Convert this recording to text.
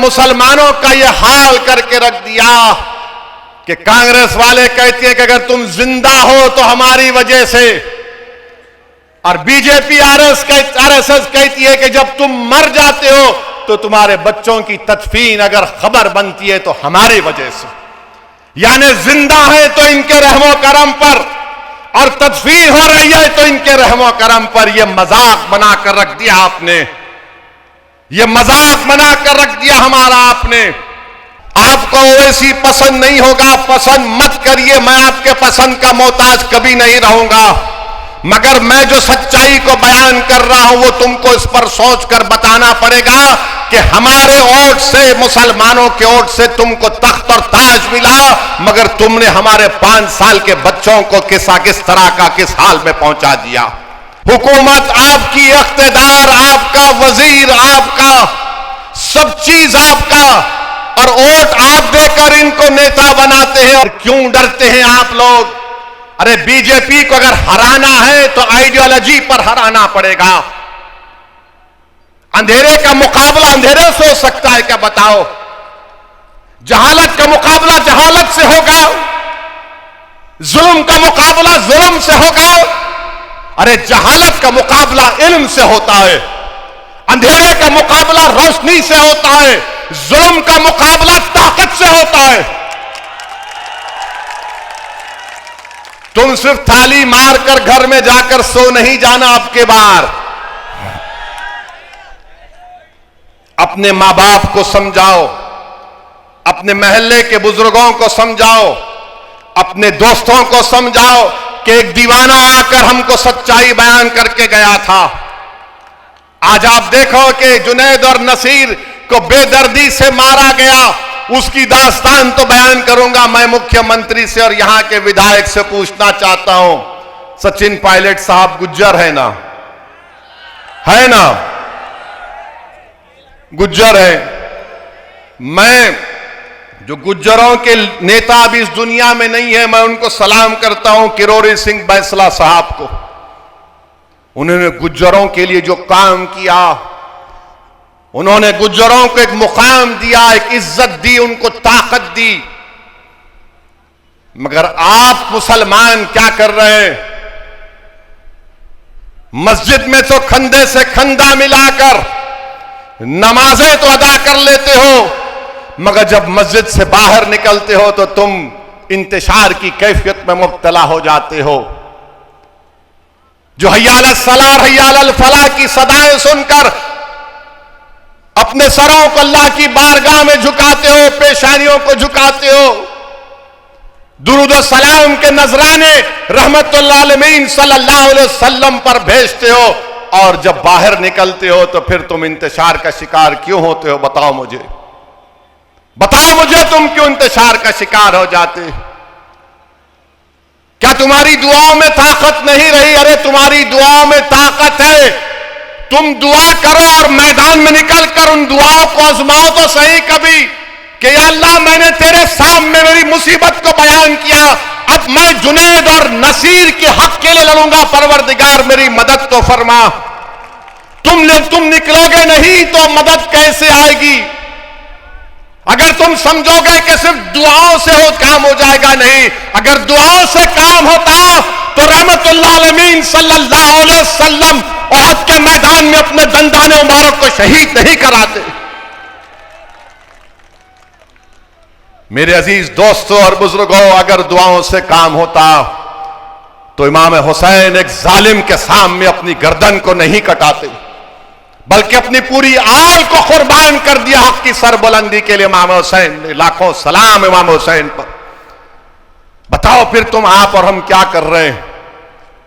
मुसलमानों का यह हाल करके रख दिया कि कांग्रेस वाले कहते हैं कि अगर तुम जिंदा हो तो हमारी वजह से, और बीजेपी आरएसएस कहती है कि जब तुम मर जाते हो तो तुम्हारे बच्चों की तदफीन अगर खबर बनती है तो हमारी वजह से। यानी जिंदा है तो इनके रहमो करम पर, और तदफीन हो रही है तो इनके रहमो करम पर। यह मजाक बनाकर रख दिया आपने, यह मजाक बनाकर रख दिया हमारा आपने। आपको ओवैसी पसंद नहीं होगा, पसंद मत करिए, मैं आपके पसंद का मोहताज कभी नहीं रहूंगा, मगर मैं जो सच्चाई को बयान कर रहा हूं वो तुमको इस पर सोचकर बताना पड़ेगा कि हमारे वोट से, मुसलमानों के वोट से तुमको तख्त और ताज मिला, मगर तुमने हमारे 5 साल के बच्चों को किस तरह का किस हाल में पहुंचा दिया। हुकूमत आपकी, इख्तिदार आपका, वजीर आपका, सब चीज आपका, और वोट आप देकर इनको नेता बनाते हैं। और क्यों डरते हैं आप लोग? अरे बीजेपी को अगर हराना है तो आइडियोलॉजी पर हराना पड़ेगा। अंधेरे का मुकाबला अंधेरे से हो सकता है क्या? बताओ। जहालत का मुकाबला जहालत से होगा, जुल्म का मुकाबला जुल्म से होगा। अरे जहालत का मुकाबला इल्म से होता है, अंधेरे का मुकाबला रोशनी से होता है, जुल्म का मुकाबला ताकत से होता है। तुम सिर्फ थाली मारकर घर में जाकर सो नहीं जाना। अब के बार अपने मां बाप को समझाओ, अपने महल्ले के बुजुर्गों को समझाओ, अपने दोस्तों को समझाओ कि एक दीवाना आकर हमको सच्चाई बयान करके गया था। आज आप देखो कि जुनैद और नसीर को बेदर्दी से मारा गया, उसकी दास्तान तो बयान करूंगा मैं मुख्यमंत्री से और यहां के विधायक से पूछना चाहता हूं। सचिन पायलट साहब गुज्जर है ना? है ना? गुज्जर है। मैं जो गुज्जरों के नेता अभी इस दुनिया में नहीं है, मैं उनको सलाम करता हूं, किरोड़ी सिंह बैंसला साहब को। उन्होंने गुज्जरों के लिए जो काम किया, उन्होंने गुज्जरों को एक मुकाम दिया, एक इज्जत दी, उनको ताकत दी। मगर आप मुसलमान क्या कर रहे हैं? मस्जिद में तो खंदे से खंदा मिलाकर नमाजें तो अदा कर लेते हो, मगर जब मस्जिद से बाहर निकलते हो तो तुम इंतशार की कैफियत में मुब्तला हो जाते हो। जो हय्या अलस सलाह हय्या अलल फलाह की सदाएं सुनकर अपने सरों को अल्लाह की बारगाह में झुकाते हो, पेशानियों को झुकाते हो, दुरूद व सलाम के नजराने रहमतुल आलमीन सल्लल्लाहु अलैहि वसल्लम पर भेजते हो, और जब बाहर निकलते हो तो फिर तुम इंतशार का शिकार क्यों होते हो? बताओ मुझे, बताओ मुझे, तुम क्यों इंतशार का शिकार हो जाते? क्या तुम्हारी दुआओं में ताकत नहीं रही? अरे तुम्हारी दुआओं में ताकत है। तुम दुआ करो और मैदान में निकलकर उन दुआओं को आजमाओ तो सही कभी कि या अल्लाह, मैंने तेरे सामने मेरी मुसीबत को बयान किया, अब मैं जुनैद और नसीर के हक के लिए लड़ूंगा, परवरदिगार मेरी मदद तो फरमा। तुम निकलोगे नहीं तो मदद कैसे आएगी? अगर तुम समझोगे कि सिर्फ दुआओं से काम हो जाएगा, नहीं, अगर दुआओं से काम होता तो रहमतुल्लाह आलमीन सल्लल्लाहु अलैहि वसल्लम ओहद के मैदान में अपने दंदाने मुबारक को शहीद नहीं कराते। मेरे अजीज दोस्तों और बुजुर्गों, अगर दुआओं से काम होता तो इमाम हुसैन एक जालिम के सामने अपनी गर्दन को नहीं कटाते, बल्कि अपनी पूरी आल को कुर्बान कर दिया हक की सरबुलंदी के लिए इमाम हुसैन ने। लाखों सलाम इमाम हुसैन पर। बताओ फिर तुम, आप और हम क्या कर रहे हैं?